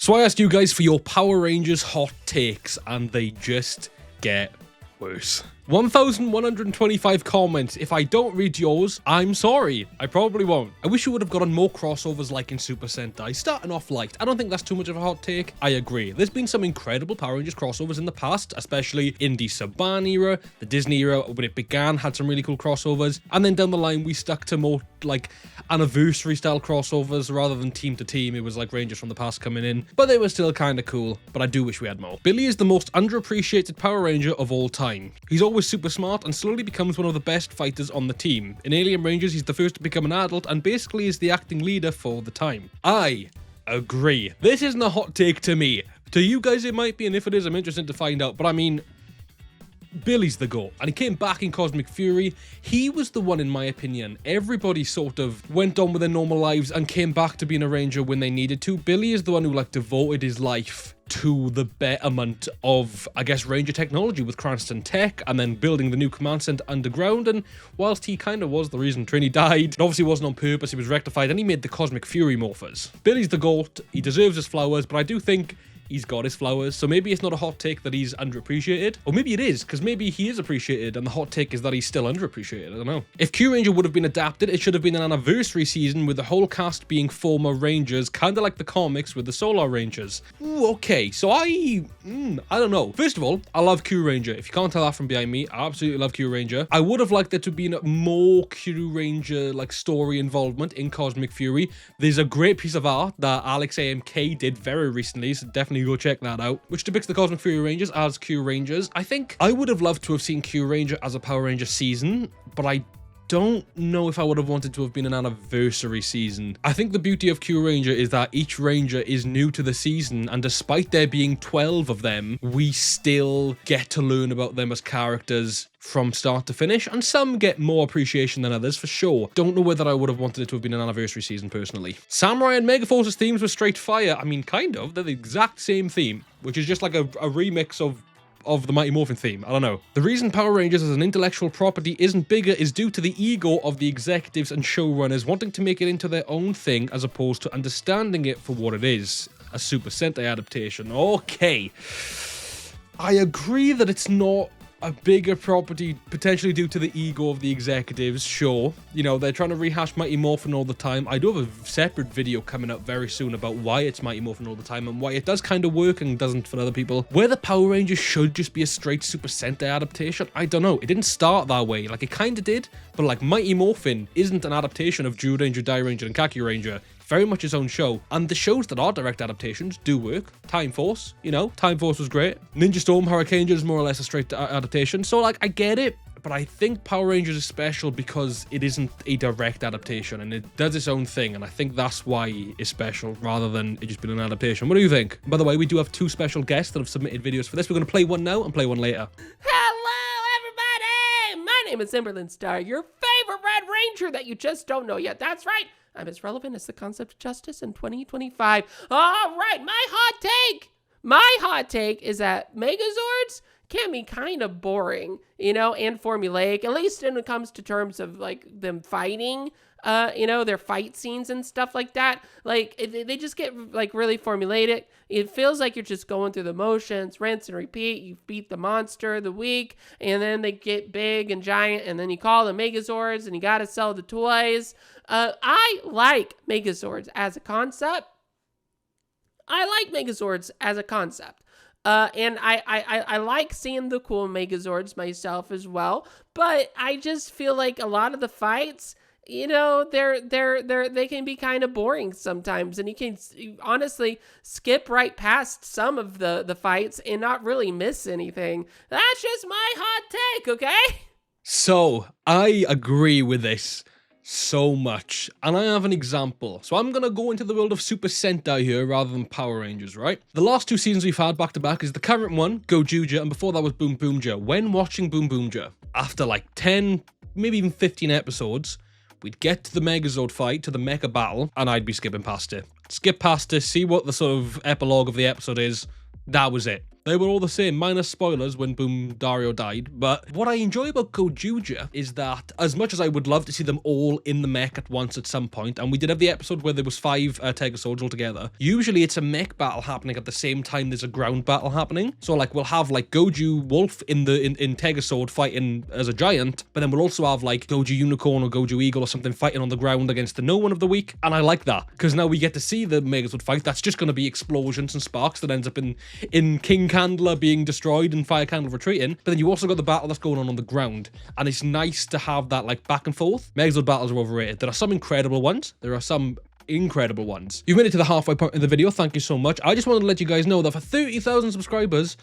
So I asked you guys for your Power Rangers hot takes, and they just get worse. 1,125 comments. If I don't read yours, I'm sorry. I probably won't. I wish you would have gotten more crossovers like in Super Sentai, starting off light. I don't think that's too much of a hot take. I agree. There's been some incredible Power Rangers crossovers in the past, especially in the Saban era, the Disney era, when it began, had some really cool crossovers. And then down the line, we stuck to more like anniversary style crossovers rather than team to team. It was like Rangers from the past coming in, but they were still kind of cool. But I do wish we had more. Billy is the most underappreciated Power Ranger of all time. He's always super smart and slowly becomes one of the best fighters on the team. In Alien Rangers, he's the first to become an adult and basically is the acting leader for the time. I agree. This isn't a hot take to me. To you guys it might be, and if it is, I'm interested to find out. But I mean, Billy's the GOAT, and he came back in Cosmic Fury. He was the one, in my opinion. Everybody sort of went on with their normal lives and came back to being a Ranger when they needed to. Billy is the one who like devoted his life to the betterment of, I guess, Ranger technology with Cranston Tech, and then building the new command center underground. And whilst he kind of was the reason Trini died, it obviously wasn't on purpose, he was rectified, and he made the Cosmic Fury morphers. Billy's the GOAT, he deserves his flowers, but I do think he's got his flowers, so maybe it's not a hot take that he's underappreciated. Or maybe it is, because maybe he is appreciated, and the hot take is that he's still underappreciated. I don't know. If Q Ranger would have been adapted, it should have been an anniversary season with the whole cast being former Rangers, kind of like the comics with the Solar Rangers. Ooh, okay, so I don't know. First of all, I love Q Ranger. If you can't tell that from behind me, I absolutely love Q Ranger. I would have liked there to be more Q Ranger like story involvement in Cosmic Fury. There's a great piece of art that Alex AMK did very recently, so definitely go check that out, which depicts the Cosmic Fury Rangers as Q Rangers. I think I would have loved to have seen Q Ranger as a Power Ranger season, but I don't know if I would have wanted to have been an anniversary season. I think the beauty of Q Ranger is that each Ranger is new to the season, and despite there being 12 of them, we still get to learn about them as characters from start to finish, and some get more appreciation than others for sure. Don't know whether I would have wanted it to have been an anniversary season personally. Samurai and Megaforce's themes were straight fire. I mean, kind of. They're the exact same theme, which is just like a remix of the Mighty Morphin theme. I don't know. The reason Power Rangers as an intellectual property isn't bigger is due to the ego of the executives and showrunners wanting to make it into their own thing as opposed to understanding it for what it is, a Super Sentai adaptation. Okay. I agree that it's not a bigger property, potentially due to the ego of the executives, sure. You know, they're trying to rehash Mighty Morphin all the time. I do have a separate video coming up very soon about why it's Mighty Morphin all the time and why it does kind of work and doesn't for other people. Where the Power Rangers should just be a straight Super Sentai adaptation, I don't know. It didn't start that way. Like, it kind of did, but like Mighty Morphin isn't an adaptation of Jew Ranger, Dai Ranger, and Kaki Ranger. Very much its own show, and the shows that are direct adaptations do work. Time Force, you know, Time Force was great. Ninja Storm, Hurricane Ranger is more or less a straight adaptation, so like, I get it, but I think Power Rangers is special because it isn't a direct adaptation, and it does its own thing, and I think that's why it's special, rather than it just being an adaptation. What do you think? By the way, we do have two special guests that have submitted videos for this. We're going to play one now and play one later. Hello, everybody! My name is EmberlynnStar, your favorite Red Ranger that you just don't know yet. That's right. I'm as relevant as the concept of justice in 2025. All right, my hot take is that Megazords can be kind of boring, you know, and formulaic, at least when it comes to terms of like them fighting, you know, their fight scenes and stuff like that. Like, they just get like really formulaic. It feels like you're just going through the motions, rinse and repeat. You beat the monster of the week, and then they get big and giant, and then you call them Megazords, and you got to sell the toys. I like Megazords as a concept. And I like seeing the cool Megazords myself as well. But I just feel like a lot of the fights, you know, they can be kind of boring sometimes, and you can honestly skip right past some of the fights and not really miss anything. That's just my hot take, okay? So, I agree with this so much, and I have an example. So I'm gonna go into the world of Super Sentai here rather than Power Rangers, right? The last two seasons we've had back to back is the current one, Go Juja, and before that was Boom Boomja. When watching Boom Boomja, after like 10, maybe even 15 episodes, we'd get to the Megazord fight, to the mecha battle, and I'd be skipping past it. Skip past it, see what the sort of epilogue of the episode is. That was it. They were all the same, minus spoilers when Boom Dario died. But what I enjoy about Gojuja is that as much as I would love to see them all in the mech at once at some point, and we did have the episode where there was 5 Tegaswords all together, usually it's a mech battle happening at the same time there's a ground battle happening. So like we'll have like Goju Wolf in Tegasword fighting as a giant, but then we'll also have like Goju Unicorn or Goju Eagle or something fighting on the ground against the no one of the week. And I like that because now we get to see the Megazord fight. That's just going to be explosions and sparks that ends up in King Candler being destroyed and Fire Candle retreating. But then you also got the battle that's going on the ground, and it's nice to have that like back and forth. Megazord battles are overrated. There are some incredible ones. There are some incredible ones. You've made it to the halfway point of the video. Thank you so much. I just wanted to let you guys know that for 30,000 subscribers,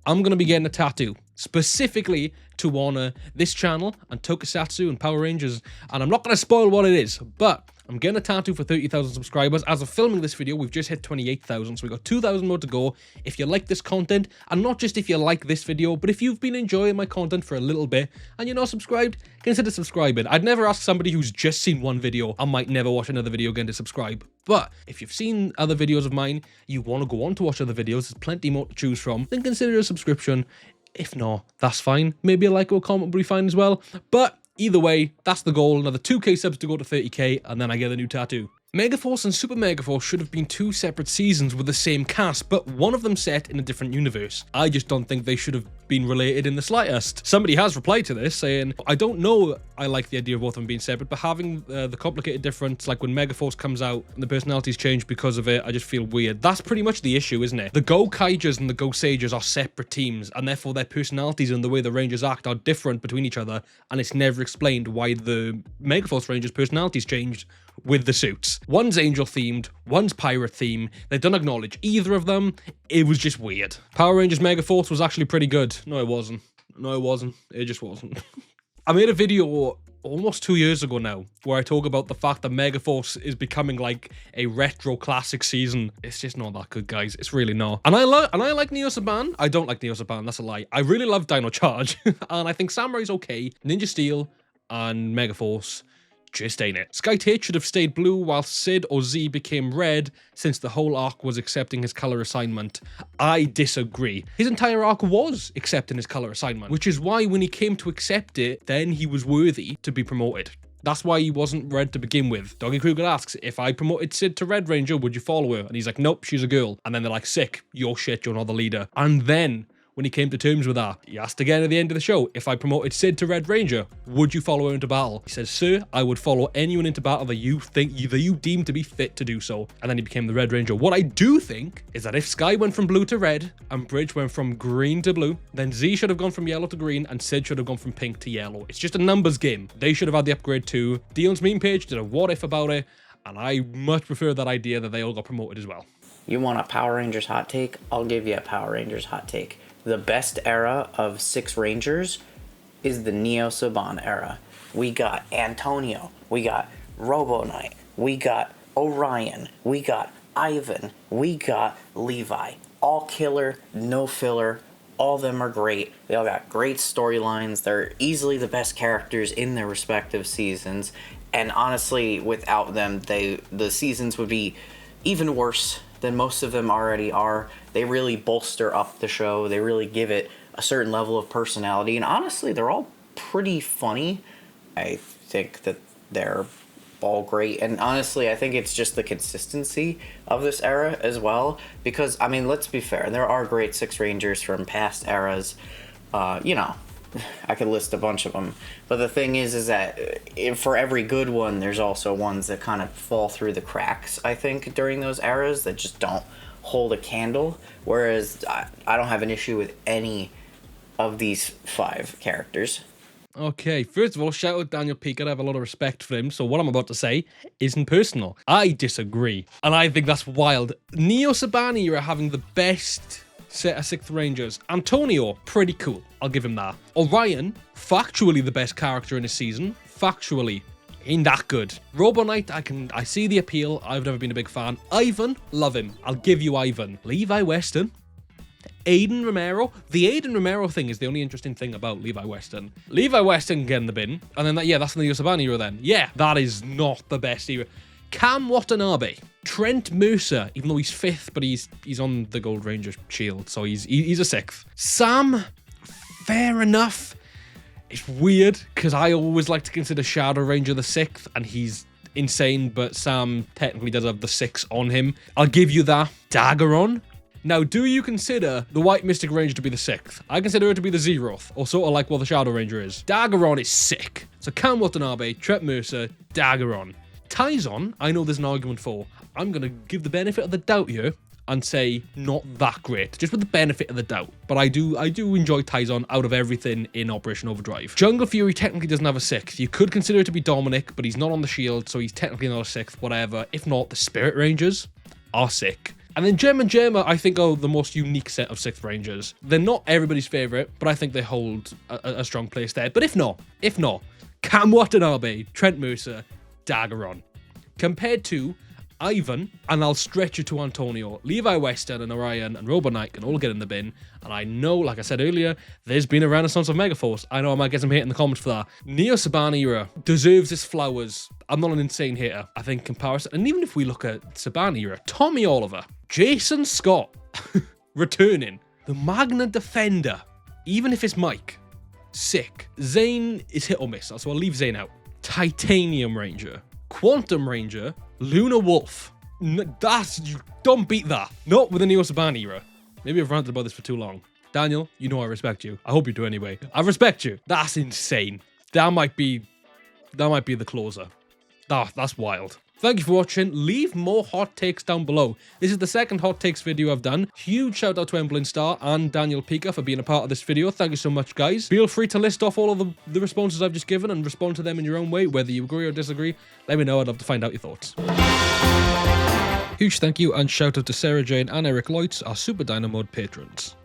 I'm going to be getting a tattoo specifically to honor this channel and Tokusatsu and Power Rangers. And I'm not going to spoil what it is, but I'm getting a tattoo for 30,000 subscribers. As of filming this video, we've just hit 28,000, so we've got 2,000 more to go. If you like this content, and not just if you like this video, but if you've been enjoying my content for a little bit and you're not subscribed, consider subscribing. I'd never ask somebody who's just seen one video and might never watch another video again to subscribe. But if you've seen other videos of mine, you want to go on to watch other videos, there's plenty more to choose from, then consider a subscription. If not, that's fine. Maybe a like or a comment would be fine as well. But either way, that's the goal. Another 2k subs to go to 30k, and then I get a new tattoo. Megaforce and Super Megaforce should have been 2 separate seasons with the same cast, but one of them set in a different universe. I just don't think they should have been related in the slightest. Somebody has replied to this saying, I don't know, I like the idea of both of them being separate, but having the complicated difference, like when Megaforce comes out and the personalities change because of it, I just feel weird. That's pretty much the issue, isn't it? The Go Kaijas and the Go Sages are separate teams, and therefore their personalities and the way the Rangers act are different between each other, and it's never explained why the Megaforce Rangers' personalities changed with the suits. One's angel themed, one's pirate themed. They don't acknowledge either of them. It was just weird. Power Rangers Megaforce was actually pretty good. No, it wasn't. No, it wasn't. It just wasn't. I made a video almost 2 years ago now where I talk about the fact that Megaforce is becoming like a retro classic season. It's just not that good, guys. It's really not. And I like Neo Saban. I don't like Neo Saban. That's a lie. I really love Dino Charge, and I think Samurai's okay. Ninja Steel and Megaforce just ain't it. Sky Tate should have stayed blue while Sid or Z became red, since the whole arc was accepting his color assignment. I disagree. His entire arc was accepting his color assignment, which is why when he came to accept it, then he was worthy to be promoted. That's why he wasn't red to begin with. Doggy Kruger asks, if I promoted Sid to Red Ranger, would you follow her? And he's like, nope, she's a girl. And then they're like, sick, you're shit, you're not the leader. And then when he came to terms with that, he asked again at the end of the show, if I promoted Sid to Red Ranger, would you follow her into battle? He says, sir, I would follow anyone into battle that you deem to be fit to do so. And then he became the Red Ranger. What I do think is that if Sky went from blue to red and Bridge went from green to blue, then Z should have gone from yellow to green and Sid should have gone from pink to yellow. It's just a numbers game. They should have had the upgrade too. Dion's meme page did a what if about it, and I much prefer that idea that they all got promoted as well. You want a Power Rangers hot take? I'll give you a Power Rangers hot take. The best era of 6 Rangers is the Neo Saban era. We got Antonio, we got Robo Knight, we got Orion, we got Ivan, we got Levi. All killer, no filler. All of them are great. They all got great storylines. They're easily the best characters in their respective seasons. And honestly, without them, the seasons would be even worse than most of them already are. They really bolster up the show. They really give it a certain level of personality. And honestly, they're all pretty funny. I think that they're all great. And honestly, I think it's just the consistency of this era as well. Because, I mean, let's be fair. There are great 6 Rangers from past eras. You know, I could list a bunch of them. But the thing is that for every good one, there's also ones that kind of fall through the cracks, I think, during those eras that just don't hold a candle. Whereas I don't have an issue with any of these 5 characters. Okay, first of all, shout out Daniel Pika. I have a lot of respect for him, so what I'm about to say isn't personal. I disagree, and I think that's wild. Neo Saban era having the best set of 6th Rangers. Antonio, pretty cool. I'll give him that. Orion, factually the best character in his season. Factually, ain't that good. Robo Knight, I see the appeal. I've never been a big fan. Ivan, love him. I'll give you Ivan. Levi Weston. Aiden Romero. The Aiden Romero thing is the only interesting thing about Levi Weston. Levi Weston get in the bin, and then that's the Neo Saban era then. Yeah, that is not the best era. Cam Watanabe. Trent Mercer, even though he's 5th, but he's on the Gold Ranger shield, so he's a 6th. Sam, fair enough. It's weird, because I always like to consider Shadow Ranger the 6th, and he's insane, but Sam technically does have the 6 on him. I'll give you that. Daggeron. Now, do you consider the White Mystic Ranger to be the 6th? I consider it to be the 0th, or sort of like what the Shadow Ranger is. Daggeron is sick. So Cam Watanabe, Trent Mercer, Daggeron. Tyson, I know there's an argument for. I'm going to give the benefit of the doubt here and say not that great, just with the benefit of the doubt. But I do enjoy Tyson out of everything in Operation Overdrive. Jungle Fury technically doesn't have a 6th. You could consider it to be Dominic, but he's not on the shield, so he's technically not a 6th, whatever. If not, the Spirit Rangers are sick. And then Gem and Gemma, I think, are the most unique set of 6th Rangers. They're not everybody's favourite, but I think they hold a strong place there. But if not, Cam Watanabe, Trent Mercer, Daggeron. Compared to Ivan, and I'll stretch it to Antonio, Levi Western and Orion and Robo Knight can all get in the bin. And I know, like I said earlier, there's been a renaissance of Megaforce. I know I might get some hate in the comments for that. Neo Saban era deserves its flowers. I'm not an insane hater. I think comparison, and even if we look at Saban era, Tommy Oliver, Jason Scott, returning, the Magna Defender, even if it's Mike, sick. Zane is hit or miss, so I'll leave Zane out. Titanium Ranger, Quantum Ranger, Luna Wolf. You don't beat that. Not with the Neo Saban era. Maybe I've ranted about this for too long. Daniel, you know I respect you. I hope you do anyway. I respect you. That's insane. That might be the closer. That's wild. Thank you for watching. Leave more hot takes down below. This is the second hot takes video I've done. Huge shout out to EmberlynnStar and Daniel Pika for being a part of this video. Thank you so much, guys. Feel free to list off all of the responses I've just given and respond to them in your own way, whether you agree or disagree. Let me know. I'd love to find out your thoughts. Huge thank you and shout out to Sarah Jane and Eric Leutz, our Super Dynamode patrons.